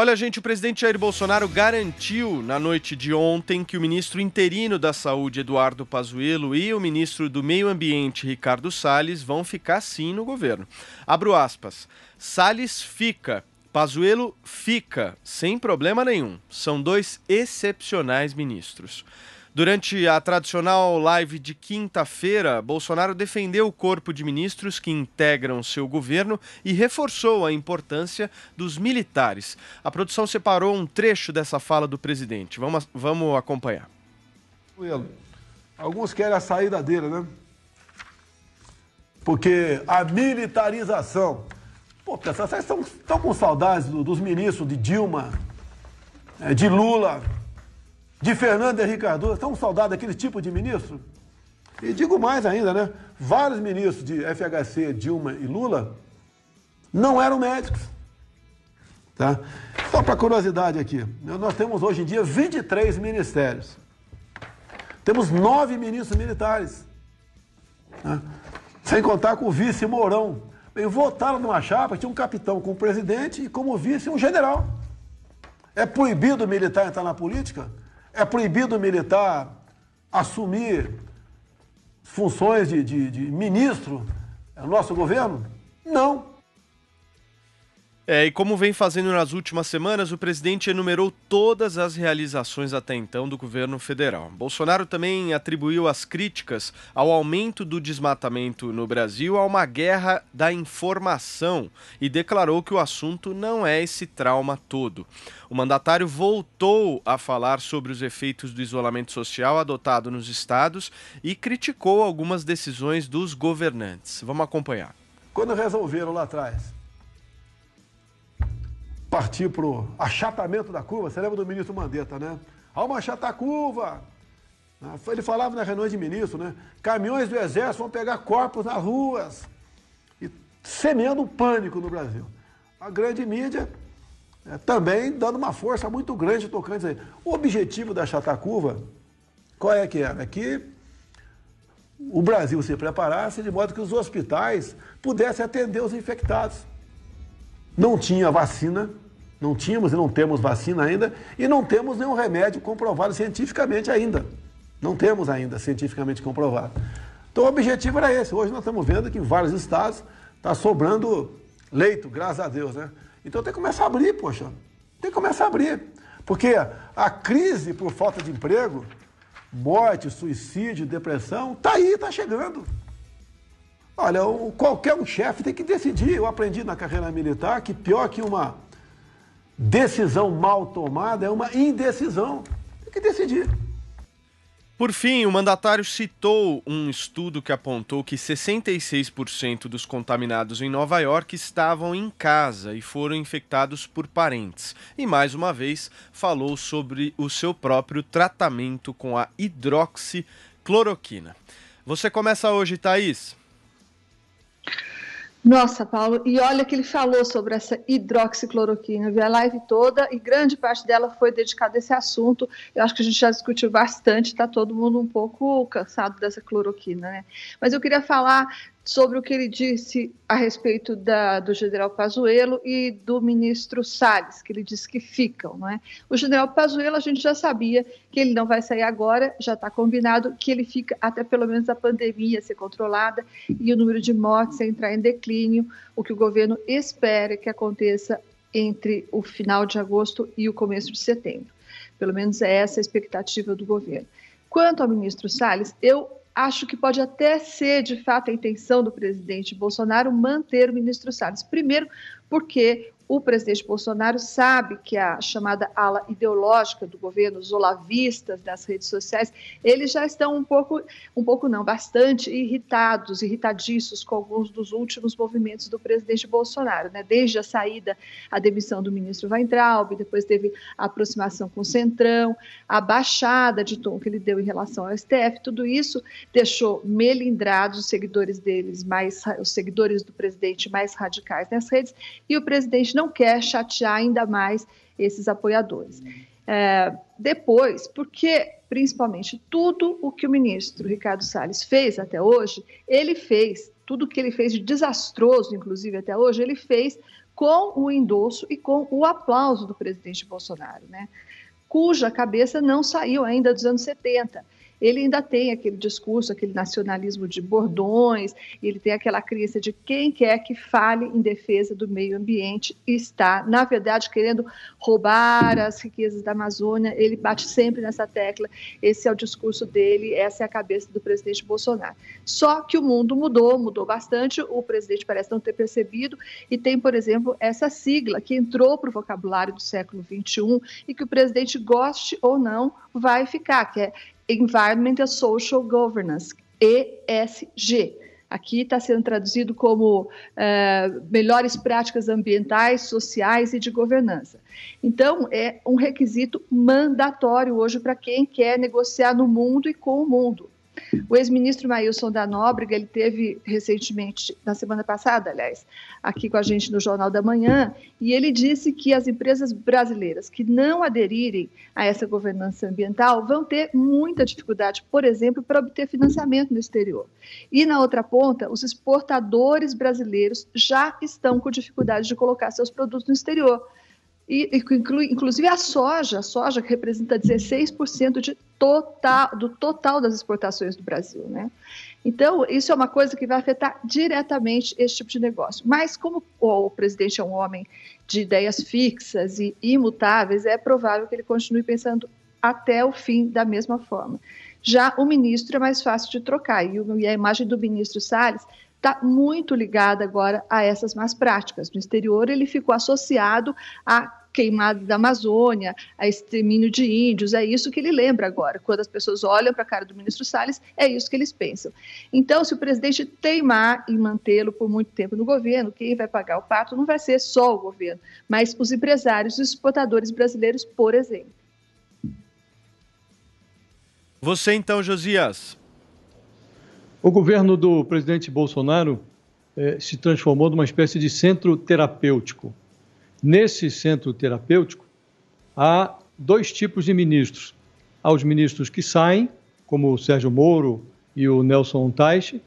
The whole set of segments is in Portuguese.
Olha, gente, o presidente Jair Bolsonaro garantiu na noite de ontem que o ministro interino da Saúde, Eduardo Pazuello, e o ministro do Meio Ambiente, Ricardo Salles, vão ficar sim no governo. Abro aspas. Salles fica, Pazuello fica, sem problema nenhum. São dois excepcionais ministros. Durante a tradicional live de quinta-feira, Bolsonaro defendeu o corpo de ministros que integram seu governo e reforçou a importância dos militares. A produção separou um trecho dessa fala do presidente. Vamos acompanhar. Alguns querem a saída dele, né? Porque a militarização... Pô, pessoal, vocês estão com saudades dos ministros de Dilma, de Lula... de Fernando Henrique Cardoso, estão com saudade daquele tipo de ministro? E digo mais ainda, né? Vários ministros de FHC, Dilma e Lula não eram médicos. Tá? Só para curiosidade aqui, nós temos hoje em dia 23 ministérios. Temos 9 ministros militares. Né? Sem contar com o vice Mourão. Bem, votaram numa chapa, tinha um capitão como presidente e como vice um general. É proibido o militar entrar na política? É proibido o militar assumir funções de ministro no nosso governo? Não. E como vem fazendo nas últimas semanas, o presidente enumerou todas as realizações até então do governo federal. Bolsonaro também atribuiu as críticas ao aumento do desmatamento no Brasil a uma guerra da informação e declarou que o assunto não é esse trauma todo. O mandatário voltou a falar sobre os efeitos do isolamento social adotado nos estados e criticou algumas decisões dos governantes. Vamos acompanhar. Quando resolveram lá atrás partir para o achatamento da curva, você lembra do ministro Mandetta, né? Vamos achatar a curva. Ele falava na reunião de ministro, né? Caminhões do Exército vão pegar corpos nas ruas. E semeando um pânico no Brasil. A grande mídia também dando uma força muito grande tocante aí. O objetivo da achatar a curva, qual é que era? É que o Brasil se preparasse de modo que os hospitais pudessem atender os infectados. Não tinha vacina, não tínhamos e não temos vacina ainda, e não temos nenhum remédio comprovado cientificamente ainda. Não temos ainda cientificamente comprovado. Então o objetivo era esse. Hoje nós estamos vendo que em vários estados está sobrando leito, graças a Deus, né? Então tem que começar a abrir, poxa. Tem que começar a abrir. Porque a crise por falta de emprego, morte, suicídio, depressão, está aí, está chegando. Olha, qualquer um chefe tem que decidir. Eu aprendi na carreira militar que pior que uma decisão mal tomada é uma indecisão. Tem que decidir. Por fim, o mandatário citou um estudo que apontou que 66% dos contaminados em Nova York estavam em casa e foram infectados por parentes. E, mais uma vez, falou sobre o seu próprio tratamento com a hidroxicloroquina. Você começa hoje, Thaís? Nossa, Paulo, e olha que ele falou sobre essa hidroxicloroquina, vi a live toda e grande parte dela foi dedicada a esse assunto. Eu acho que a gente já discutiu bastante, está todo mundo um pouco cansado dessa cloroquina, né? Mas eu queria falar sobre o que ele disse a respeito do general Pazuello e do ministro Salles, que ele disse que ficam, não é? O general Pazuello, a gente já sabia que ele não vai sair agora, já está combinado que ele fica até pelo menos a pandemia ser controlada e o número de mortes entrar em declínio, o que o governo espera que aconteça entre o final de agosto e o começo de setembro. Pelo menos é essa a expectativa do governo. Quanto ao ministro Salles, eu acho que pode até ser, de fato, a intenção do presidente Bolsonaro manter o ministro Salles. Primeiro, porque o presidente Bolsonaro sabe que a chamada ala ideológica do governo, os olavistas das redes sociais, eles já estão bastante irritadiços com alguns dos últimos movimentos do presidente Bolsonaro, né? Desde a saída, a demissão do ministro Weintraub, depois teve a aproximação com o Centrão, a baixada de tom que ele deu em relação ao STF, tudo isso deixou melindrados os seguidores do presidente mais radicais nas redes, e o presidente não quer chatear ainda mais esses apoiadores. Depois, porque principalmente tudo o que o ministro Ricardo Salles fez até hoje, ele fez, tudo o que ele fez de desastroso, inclusive até hoje, ele fez com o endosso e com o aplauso do presidente Bolsonaro, né? Cuja cabeça não saiu ainda dos anos 70. Ele ainda tem aquele discurso, aquele nacionalismo de bordões, ele tem aquela crença de quem quer que fale em defesa do meio ambiente está, na verdade, querendo roubar as riquezas da Amazônia. Ele bate sempre nessa tecla, esse é o discurso dele, essa é a cabeça do presidente Bolsonaro. Só que o mundo mudou bastante, o presidente parece não ter percebido, e tem, por exemplo, essa sigla que entrou para o vocabulário do século XXI e que o presidente, goste ou não, vai ficar, que é Environmental Social Governance, ESG. Aqui está sendo traduzido como melhores práticas ambientais, sociais e de governança. Então, é um requisito mandatório hoje para quem quer negociar no mundo e com o mundo. O ex-ministro Maílson da Nóbrega, ele teve recentemente, na semana passada, aliás, aqui com a gente no Jornal da Manhã, e ele disse que as empresas brasileiras que não aderirem a essa governança ambiental vão ter muita dificuldade, por exemplo, para obter financiamento no exterior. E na outra ponta, os exportadores brasileiros já estão com dificuldade de colocar seus produtos no exterior. Inclusive a soja que representa 16% do total das exportações do Brasil, né? Então, isso é uma coisa que vai afetar diretamente esse tipo de negócio. Mas como o presidente é um homem de ideias fixas e imutáveis, é provável que ele continue pensando até o fim da mesma forma. Já o ministro é mais fácil de trocar, e a imagem do ministro Salles está muito ligada agora a essas más práticas. No exterior, ele ficou associado a queimada da Amazônia, a extermínio de índios, é isso que ele lembra agora. Quando as pessoas olham para a cara do ministro Salles, é isso que eles pensam. Então, se o presidente teimar em mantê-lo por muito tempo no governo, quem vai pagar o pato não vai ser só o governo, mas os empresários e os exportadores brasileiros, por exemplo. Você então, Josias. O governo do presidente Bolsonaro se transformou numa espécie de centro terapêutico. Nesse centro terapêutico, há dois tipos de ministros. Há os ministros que saem, como o Sérgio Moro e o Nelson Teich,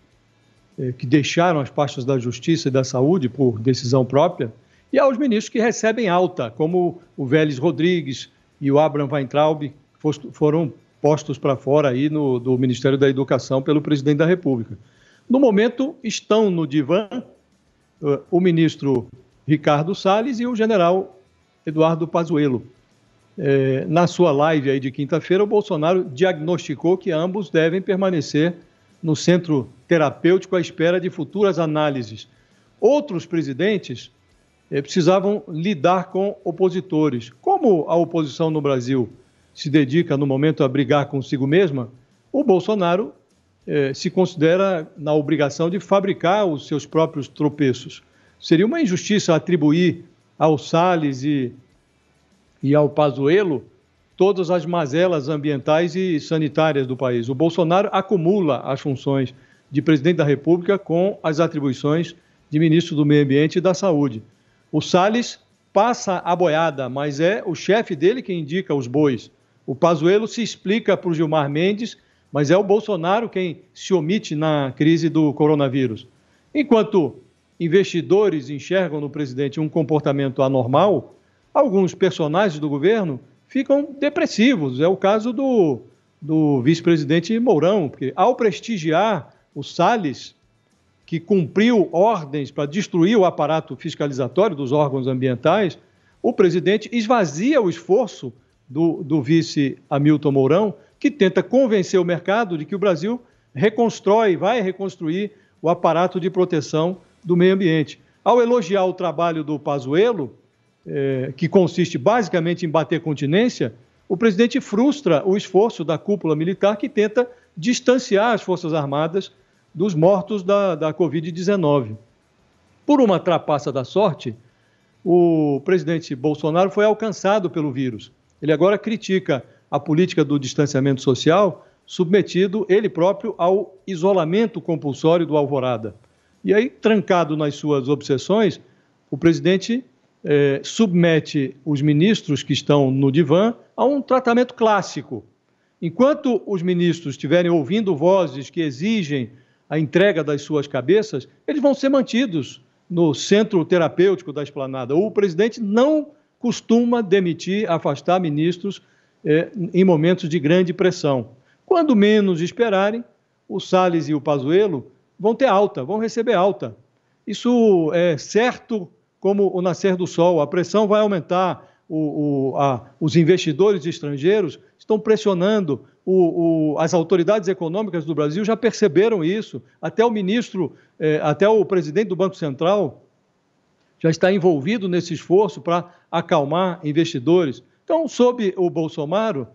que deixaram as pastas da Justiça e da Saúde por decisão própria, e há os ministros que recebem alta, como o Vélez Rodrigues e o Abraham Weintraub, que foram postos para fora aí do Ministério da Educação pelo presidente da República. No momento, estão no divã o ministro Ricardo Salles e o general Eduardo Pazuello. Na sua live aí de quinta-feira, o Bolsonaro diagnosticou que ambos devem permanecer no centro terapêutico à espera de futuras análises. Outros presidentes precisavam lidar com opositores. Como a oposição no Brasil se dedica, no momento, a brigar consigo mesma, o Bolsonaro se considera na obrigação de fabricar os seus próprios tropeços. Seria uma injustiça atribuir ao Salles e ao Pazuello todas as mazelas ambientais e sanitárias do país. O Bolsonaro acumula as funções de presidente da República com as atribuições de ministro do Meio Ambiente e da Saúde. O Salles passa a boiada, mas é o chefe dele que indica os bois. O Pazuello se explica para o Gilmar Mendes, mas é o Bolsonaro quem se omite na crise do coronavírus. Enquanto investidores enxergam no presidente um comportamento anormal, alguns personagens do governo ficam depressivos. É o caso do vice-presidente Mourão, porque ao prestigiar o Salles, que cumpriu ordens para destruir o aparato fiscalizatório dos órgãos ambientais, o presidente esvazia o esforço do vice Hamilton Mourão, que tenta convencer o mercado de que o Brasil vai reconstruir o aparato de proteção do meio ambiente. Ao elogiar o trabalho do Pazuello, que consiste basicamente em bater continência, o presidente frustra o esforço da cúpula militar que tenta distanciar as Forças Armadas dos mortos da Covid-19. Por uma trapaça da sorte, o presidente Bolsonaro foi alcançado pelo vírus. Ele agora critica a política do distanciamento social, submetido ele próprio ao isolamento compulsório do Alvorada. E aí, trancado nas suas obsessões, o presidente submete os ministros que estão no divã a um tratamento clássico. Enquanto os ministros estiverem ouvindo vozes que exigem a entrega das suas cabeças, eles vão ser mantidos no centro terapêutico da Esplanada. O presidente não costuma demitir, afastar ministros em momentos de grande pressão. Quando menos esperarem, o Salles e o Pazuello vão ter alta, vão receber alta. Isso é certo como o nascer do sol. A pressão vai aumentar. Os investidores estrangeiros estão pressionando. As autoridades econômicas do Brasil já perceberam isso. Até o ministro, até o presidente do Banco Central já está envolvido nesse esforço para acalmar investidores. Então, sob o Bolsonaro,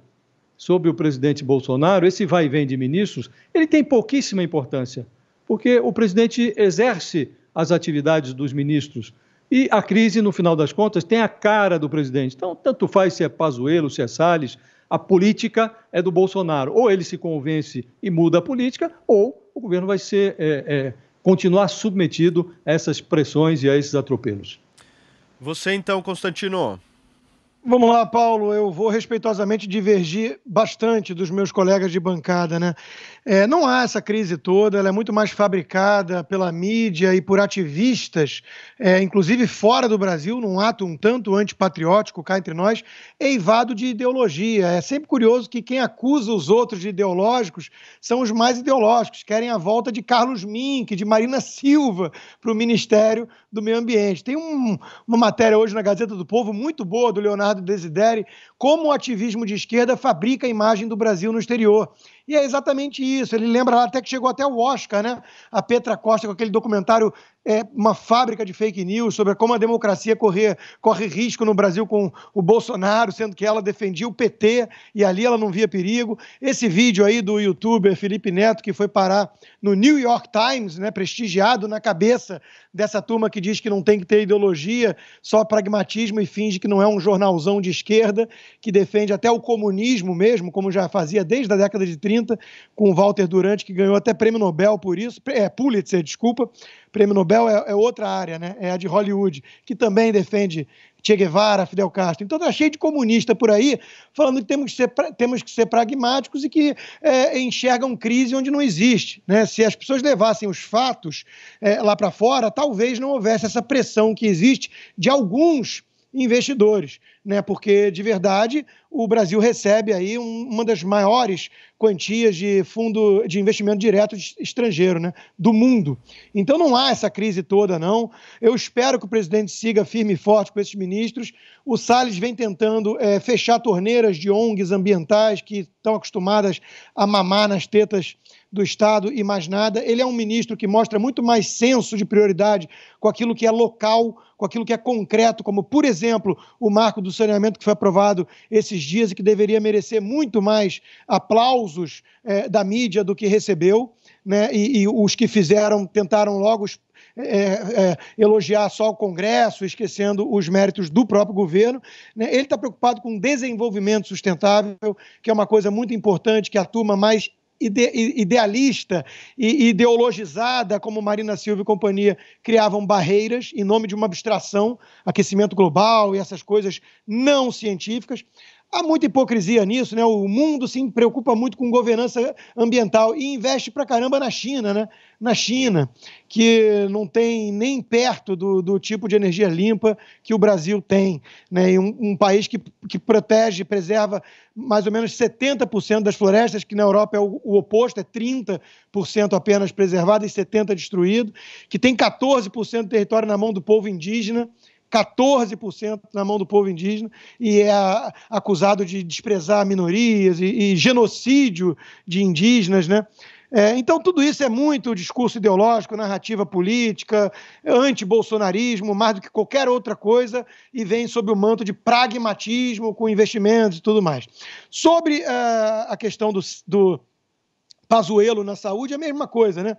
sob o presidente Bolsonaro, esse vai e vem de ministros, ele tem pouquíssima importância, porque o presidente exerce as atividades dos ministros. E a crise, no final das contas, tem a cara do presidente. Então, tanto faz se é Pazuello, se é Salles, a política é do Bolsonaro. Ou ele se convence e muda a política, ou o governo vai continuar submetido a essas pressões e a esses atropelos. Você então, Constantino? Vamos lá, Paulo, eu vou respeitosamente divergir bastante dos meus colegas de bancada, né? Não há essa crise toda, ela é muito mais fabricada pela mídia e por ativistas, inclusive fora do Brasil, num ato um tanto antipatriótico, cá entre nós, eivado de ideologia. É sempre curioso que quem acusa os outros de ideológicos são os mais ideológicos, querem a volta de Carlos Mink, de Marina Silva para o Ministério do Meio Ambiente. Tem uma matéria hoje na Gazeta do Povo muito boa, do Leonardo Desideri, como o ativismo de esquerda fabrica a imagem do Brasil no exterior. E é exatamente isso. Ele lembra lá até que chegou até o Oscar, né? A Petra Costa com aquele documentário, uma fábrica de fake news sobre como a democracia corre risco no Brasil com o Bolsonaro, sendo que ela defendia o PT e ali ela não via perigo. Esse vídeo aí do youtuber Felipe Neto, que foi parar no New York Times, né? Prestigiado na cabeça dessa turma que diz que não tem que ter ideologia, só pragmatismo e finge que não é um jornalzão de esquerda, que defende até o comunismo mesmo, como já fazia desde a década de 30, com o Walter Durant, que ganhou até prêmio Nobel por isso, Pulitzer, desculpa, prêmio Nobel é outra área, né? É a de Hollywood, que também defende Che Guevara, Fidel Castro. Então está cheio de comunista por aí, falando que temos que ser pragmáticos e que enxergam crise onde não existe, né? Se as pessoas levassem os fatos lá para fora, talvez não houvesse essa pressão que existe de alguns investidores, né? Porque, de verdade, o Brasil recebe aí uma das maiores quantias de fundo de investimento direto estrangeiro, né? Do mundo. Então não há essa crise toda, não. Eu espero que o presidente siga firme e forte com esses ministros. O Salles vem tentando fechar torneiras de ONGs ambientais que estão acostumadas a mamar nas tetas do Estado e mais nada. Ele é um ministro que mostra muito mais senso de prioridade com aquilo que é local, com aquilo que é concreto, como, por exemplo, o marco do saneamento que foi aprovado esses dias e que deveria merecer muito mais aplausos da mídia do que recebeu, né? E os que fizeram tentaram logo elogiar só o Congresso, esquecendo os méritos do próprio governo, né? Ele está preocupado com desenvolvimento sustentável, que é uma coisa muito importante, que a turma mais idealista e ideologizada como Marina Silva e companhia criavam barreiras em nome de uma abstração, aquecimento global e essas coisas não científicas. Há muita hipocrisia nisso, né? O mundo se preocupa muito com governança ambiental e investe pra caramba na China, né? Na China, que não tem nem perto do tipo de energia limpa que o Brasil tem, né? E um país que protege, preserva mais ou menos 70% das florestas, que na Europa é o oposto, é 30% apenas preservado e 70% destruído, que tem 14% do território na mão do povo indígena, 14% na mão do povo indígena, e é acusado de desprezar minorias e genocídio de indígenas, né? Então, tudo isso é muito discurso ideológico, narrativa política, anti-bolsonarismo, mais do que qualquer outra coisa, e vem sob o manto de pragmatismo, com investimentos e tudo mais. Sobre a questão do Pazuello na saúde, é a mesma coisa, né?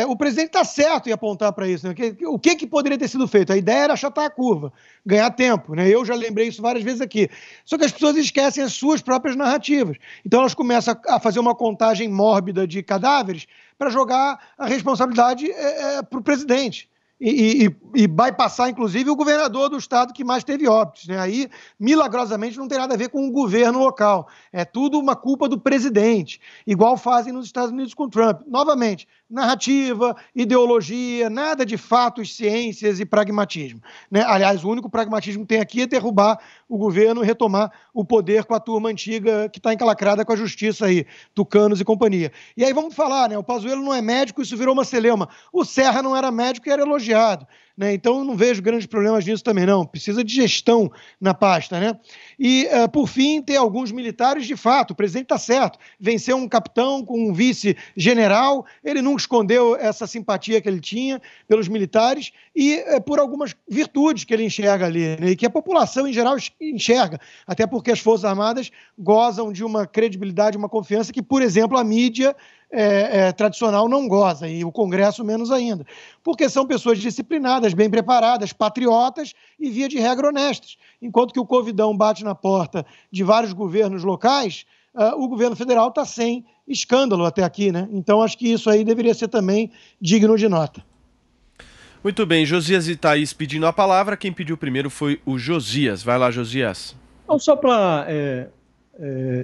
O presidente está certo em apontar para isso, né? O que poderia ter sido feito? A ideia era achatar a curva, ganhar tempo, né? Eu já lembrei isso várias vezes aqui. Só que as pessoas esquecem as suas próprias narrativas. Então elas começam a fazer uma contagem mórbida de cadáveres para jogar a responsabilidade para o presidente. e bypassar, inclusive, o governador do estado que mais teve óbitos, né? Aí, milagrosamente, não tem nada a ver com o governo local. É tudo uma culpa do presidente, igual fazem nos Estados Unidos com Trump. Novamente, narrativa, ideologia, nada de fatos, ciências e pragmatismo, né? Aliás, o único pragmatismo que tem aqui é derrubar o governo e retomar o poder com a turma antiga que está encalacrada com a justiça aí, tucanos e companhia. E aí vamos falar, né? O Pazuello não é médico, isso virou uma celeuma. O Serra não era médico e era elogiado, né? Então eu não vejo grandes problemas nisso também, não. Precisa de gestão na pasta, né? E, por fim, tem alguns militares, de fato, o presidente está certo, venceu um capitão com um vice-general, ele nunca escondeu essa simpatia que ele tinha pelos militares e por algumas virtudes que ele enxerga ali, né? E que a população, em geral, enxerga, até porque as Forças Armadas gozam de uma credibilidade, uma confiança que, por exemplo, a mídia tradicional não goza, e o Congresso menos ainda, porque são pessoas disciplinadas, bem preparadas, patriotas e, via de regra, honestas. Enquanto que o Covidão bate na porta de vários governos locais, o governo federal está sem escândalo até aqui, né? Então, acho que isso aí deveria ser também digno de nota. Muito bem, Josias e Thaís pedindo a palavra. Quem pediu primeiro foi o Josias. Vai lá, Josias. Não, só para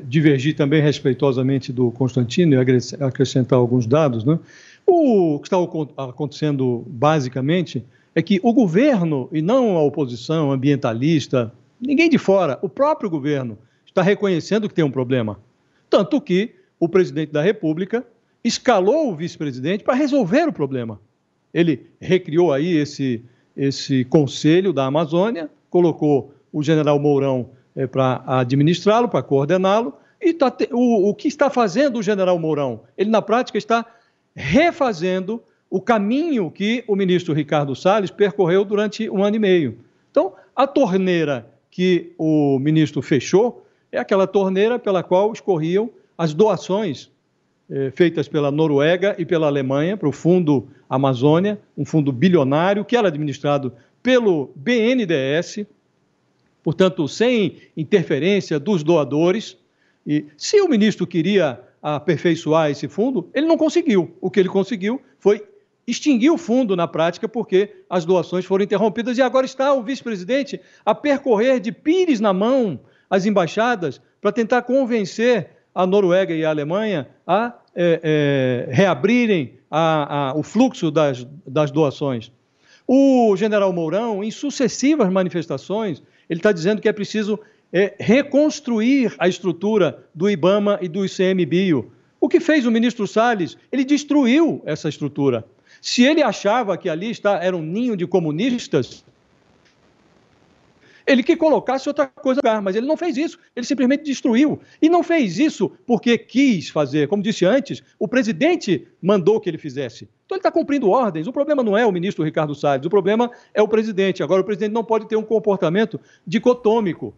divergir também respeitosamente do Constantino e acrescentar alguns dados, né? O que está acontecendo basicamente é que o governo, e não a oposição ambientalista, ninguém de fora, o próprio governo está reconhecendo que tem um problema. Tanto que o presidente da República escalou o vice-presidente para resolver o problema. Ele recriou aí esse conselho da Amazônia, colocou o general Mourão para administrá-lo, para coordená-lo, e o que está fazendo o general Mourão? Ele, na prática, está refazendo o caminho que o ministro Ricardo Salles percorreu durante 1 ano e meio. Então, a torneira que o ministro fechou é aquela torneira pela qual escorriam as doações feitas pela Noruega e pela Alemanha para o Fundo Amazônia, um fundo bilionário que era administrado pelo BNDES, portanto, sem interferência dos doadores. E se o ministro queria aperfeiçoar esse fundo, ele não conseguiu. O que ele conseguiu foi extinguir o fundo na prática, porque as doações foram interrompidas, e agora está o vice-presidente a percorrer de pires na mão as embaixadas para tentar convencer a Noruega e a Alemanha a reabrirem o fluxo das doações. O general Mourão, em sucessivas manifestações, ele está dizendo que é preciso reconstruir a estrutura do IBAMA e do ICMBio. O que fez o ministro Salles? Ele destruiu essa estrutura. Se ele achava que ali era um ninho de comunistas, ele que colocasse outra coisa no lugar, mas ele não fez isso, ele simplesmente destruiu. E não fez isso porque quis fazer. Como disse antes, o presidente mandou que ele fizesse. Então ele está cumprindo ordens. O problema não é o ministro Ricardo Salles, o problema é o presidente. Agora, o presidente não pode ter um comportamento dicotômico.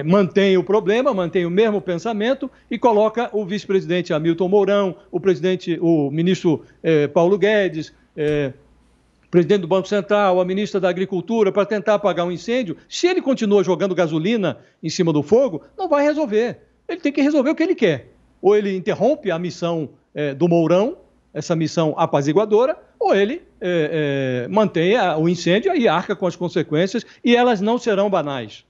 Mantém o problema, mantém o mesmo pensamento e coloca o vice-presidente Hamilton Mourão, o ministro Paulo Guedes, presidente do Banco Central, a ministra da Agricultura, para tentar apagar um incêndio. Se ele continua jogando gasolina em cima do fogo, não vai resolver. Ele tem que resolver o que ele quer. Ou ele interrompe a missão do Mourão, essa missão apaziguadora, ou ele mantém o incêndio e arca com as consequências, e elas não serão banais.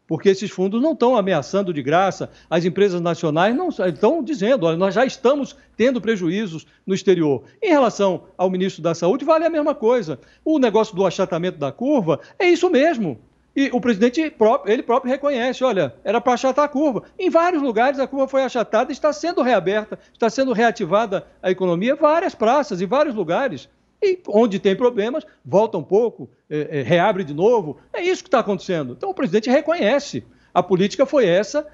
Porque esses fundos não estão ameaçando de graça, as empresas nacionais não estão dizendo, olha, nós já estamos tendo prejuízos no exterior. Em relação ao ministro da Saúde, vale a mesma coisa. O negócio do achatamento da curva é isso mesmo. E o presidente ele próprio reconhece, olha, era para achatar a curva. Em vários lugares a curva foi achatada, está sendo reaberta, está sendo reativada a economia, várias praças e vários lugares. E onde tem problemas, volta um pouco, reabre de novo. É isso que está acontecendo. Então o presidente reconhece. A política foi essa,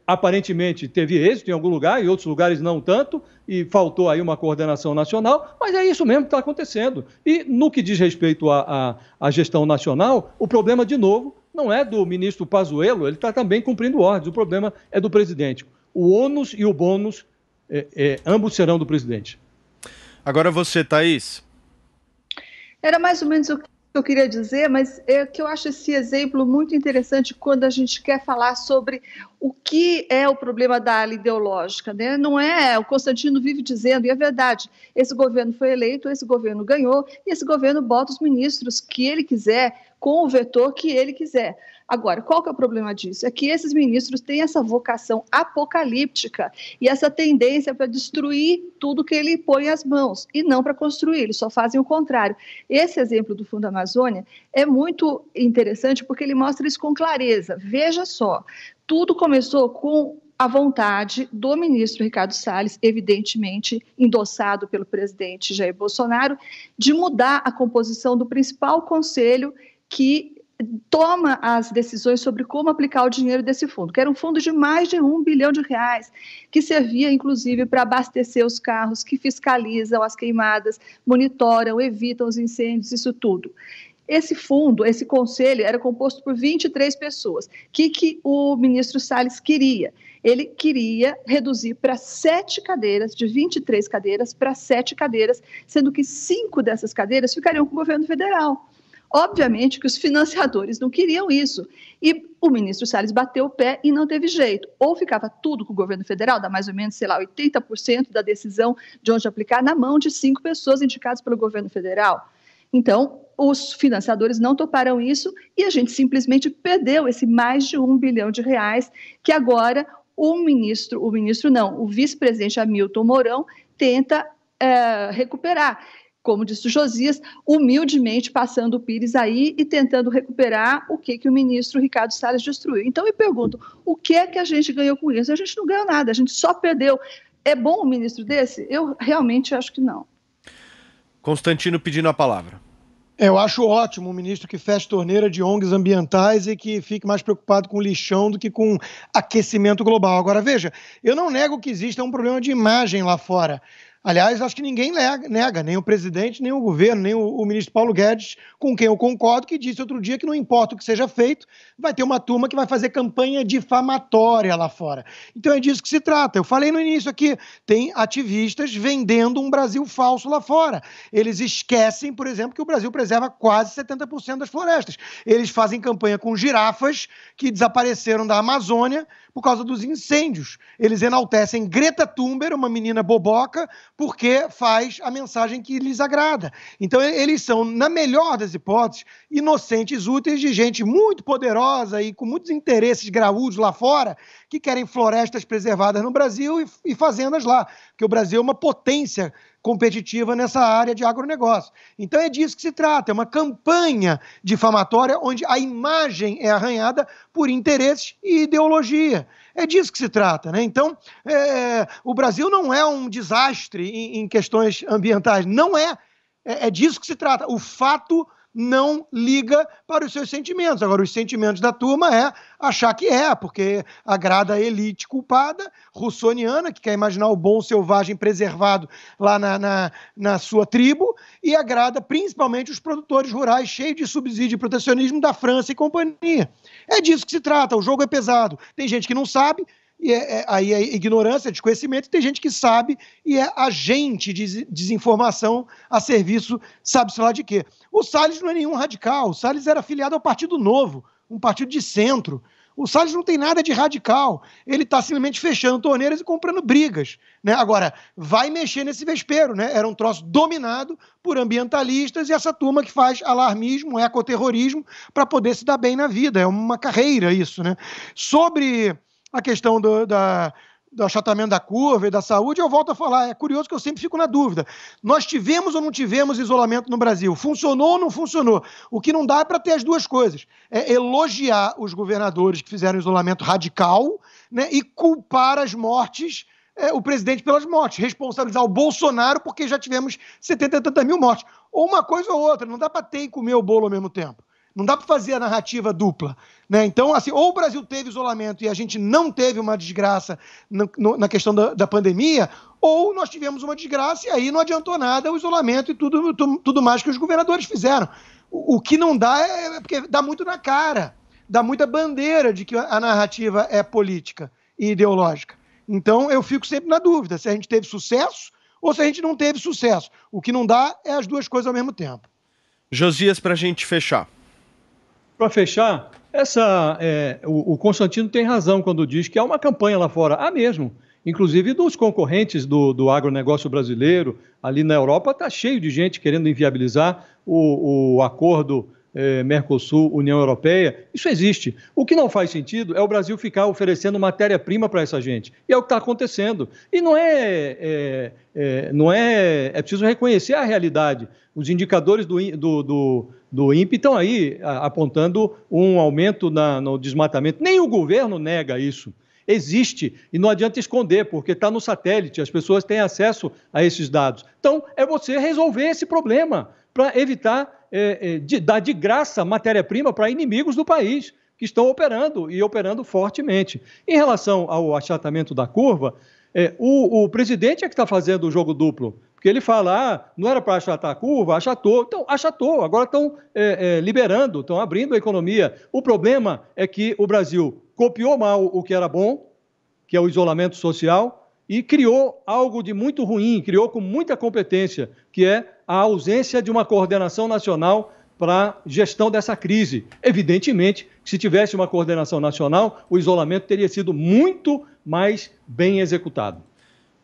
aparentemente teve êxito em algum lugar, em outros lugares não tanto, e faltou aí uma coordenação nacional, mas é isso mesmo que está acontecendo. E no que diz respeito à gestão nacional, o problema, de novo, não é do ministro Pazuello, ele está também cumprindo ordens, o problema é do presidente. O ônus e o bônus, ambos serão do presidente. Agora você, Thaís. Era mais ou menos o que eu queria dizer, mas é que eu acho esse exemplo muito interessante quando a gente quer falar sobre o que é o problema da ala ideológica, né? Não é, o Constantino vive dizendo, e é verdade, esse governo foi eleito, esse governo ganhou, e esse governo bota os ministros que ele quiser, com o vetor que ele quiser. Agora, qual que é o problema disso? É que esses ministros têm essa vocação apocalíptica e essa tendência para destruir tudo que ele põe às mãos, e não para construir, eles só fazem o contrário. Esse exemplo do Fundo Amazônia é muito interessante porque ele mostra isso com clareza. Veja só, tudo começou com a vontade do ministro Ricardo Salles, evidentemente endossado pelo presidente Jair Bolsonaro, de mudar a composição do principal conselho que toma as decisões sobre como aplicar o dinheiro desse fundo, que era um fundo de mais de R$1 bilhão, que servia, inclusive, para abastecer os carros, que fiscalizam as queimadas, monitoram, evitam os incêndios, isso tudo. Esse fundo, esse conselho, era composto por 23 pessoas. O que o ministro Salles queria? Ele queria reduzir para 7 cadeiras, de 23 cadeiras para 7 cadeiras, sendo que 5 dessas cadeiras ficariam com o governo federal. Obviamente que os financiadores não queriam isso, e o ministro Salles bateu o pé e não teve jeito. Ou ficava tudo com o governo federal, dá mais ou menos, 80% da decisão de onde aplicar na mão de 5 pessoas indicadas pelo governo federal. Então, os financiadores não toparam isso e a gente simplesmente perdeu esse mais de R$1 bilhão, que agora o vice-presidente Hamilton Mourão tenta recuperar. Como disse o Josias, humildemente passando o Pires aí e tentando recuperar o que o ministro Ricardo Salles destruiu. Então, eu pergunto, o que é que a gente ganhou com isso? A gente não ganhou nada, a gente só perdeu. É bom um ministro desse? Eu realmente acho que não. Constantino pedindo a palavra. Eu acho ótimo um ministro que feche torneira de ONGs ambientais e que fique mais preocupado com lixão do que com aquecimento global. Agora, veja, eu não nego que exista um problema de imagem lá fora. Aliás, acho que ninguém nega, nem o presidente, nem o governo, nem o ministro Paulo Guedes, com quem eu concordo, que disse outro dia que não importa o que seja feito, vai ter uma turma que vai fazer campanha difamatória lá fora. Então é disso que se trata. Eu falei no início aqui, tem ativistas vendendo um Brasil falso lá fora. Eles esquecem, por exemplo, que o Brasil preserva quase 70% das florestas. Eles fazem campanha com girafas que desapareceram da Amazônia por causa dos incêndios. Eles enaltecem Greta Thunberg, uma menina boboca, porque faz a mensagem que lhes agrada. Então, eles são, na melhor das hipóteses, inocentes úteis de gente muito poderosa e com muitos interesses graúdos lá fora, que querem florestas preservadas no Brasil e fazendas lá, porque o Brasil é uma potência competitiva nessa área de agronegócio. Então é disso que se trata, é uma campanha difamatória onde a imagem é arranhada por interesses e ideologia. É disso que se trata, né? Então, o Brasil não é um desastre em questões ambientais, não é. É disso que se trata. O fato não liga para os seus sentimentos. Agora, os sentimentos da turma é achar que porque agrada a elite culpada, russoniana, que quer imaginar o bom selvagem preservado lá na sua tribo, e agrada principalmente os produtores rurais cheios de subsídio e protecionismo da França e companhia. É disso que se trata, o jogo é pesado. Tem gente que não sabe, e aí é ignorância, desconhecimento, e tem gente que sabe e é agente de desinformação a serviço, sabe-se lá de quê. O Salles não é nenhum radical, o Salles era afiliado ao Partido Novo, um partido de centro. O Salles não tem nada de radical, ele está simplesmente fechando torneiras e comprando brigas, né? Agora, vai mexer nesse vespeiro, né? Era um troço dominado por ambientalistas e essa turma que faz alarmismo, ecoterrorismo, para poder se dar bem na vida, é uma carreira isso, né? Sobre a questão do achatamento da curva e da saúde, eu volto a falar, é curioso que eu sempre fico na dúvida. Nós tivemos ou não tivemos isolamento no Brasil? Funcionou ou não funcionou? O que não dá é para ter as duas coisas. É elogiar os governadores que fizeram isolamento radical, né, e culpar as mortes, o presidente pelas mortes, responsabilizar o Bolsonaro porque já tivemos 70 e tantas mil mortes. Ou uma coisa ou outra, não dá para ter e comer o bolo ao mesmo tempo. Não dá para fazer a narrativa dupla, né? Então, assim, ou o Brasil teve isolamento e a gente não teve uma desgraça na questão da pandemia, ou nós tivemos uma desgraça e aí não adiantou nada o isolamento e tudo mais que os governadores fizeram. O que não dá é porque dá muito na cara, dá muita bandeira de que a narrativa é política e ideológica. Então, eu fico sempre na dúvida se a gente teve sucesso ou se a gente não teve sucesso. O que não dá é as duas coisas ao mesmo tempo. Josias, para a gente fechar. Para fechar, o Constantino tem razão quando diz que há uma campanha lá fora. Há mesmo. Inclusive dos concorrentes do agronegócio brasileiro. Ali na Europa está cheio de gente querendo inviabilizar o acordo Mercosul-União Europeia. Isso existe. O que não faz sentido é o Brasil ficar oferecendo matéria-prima para essa gente. E é o que está acontecendo. E é preciso reconhecer a realidade. Os indicadores do INPE estão aí apontando um aumento no desmatamento. Nem o governo nega isso. Existe, e não adianta esconder, porque está no satélite, as pessoas têm acesso a esses dados. Então, é você resolver esse problema, para evitar dar de graça matéria-prima para inimigos do país, que estão operando, e operando fortemente. Em relação ao achatamento da curva, o presidente é que está fazendo o jogo duplo, porque ele fala, não era para achatar a curva, achatou. Então, achatou, agora estão liberando, estão abrindo a economia. O problema é que o Brasil copiou mal o que era bom, que é o isolamento social, e criou algo de muito ruim, criou com muita competência, que é a ausência de uma coordenação nacional para a gestão dessa crise. Evidentemente, se tivesse uma coordenação nacional, o isolamento teria sido muito mais bem executado.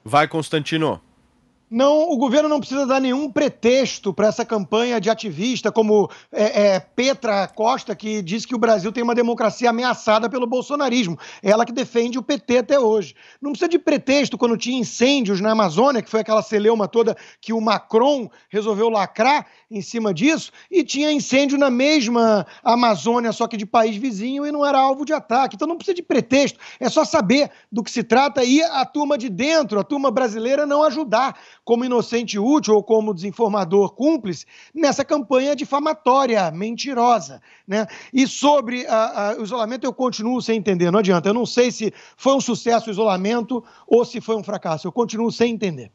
Vai, Constantino. Não, o governo não precisa dar nenhum pretexto para essa campanha de ativista, como Petra Costa, que diz que o Brasil tem uma democracia ameaçada pelo bolsonarismo. Ela que defende o PT até hoje. Não precisa de pretexto quando tinha incêndios na Amazônia, que foi aquela celeuma toda que o Macron resolveu lacrar em cima disso, e tinha incêndio na mesma Amazônia, só que de país vizinho, e não era alvo de ataque. Então não precisa de pretexto, é só saber do que se trata e a turma de dentro, a turma brasileira, não ajudar como inocente útil ou como desinformador cúmplice nessa campanha difamatória, mentirosa, né? E sobre o isolamento eu continuo sem entender, não adianta. Eu não sei se foi um sucesso o isolamento ou se foi um fracasso, eu continuo sem entender.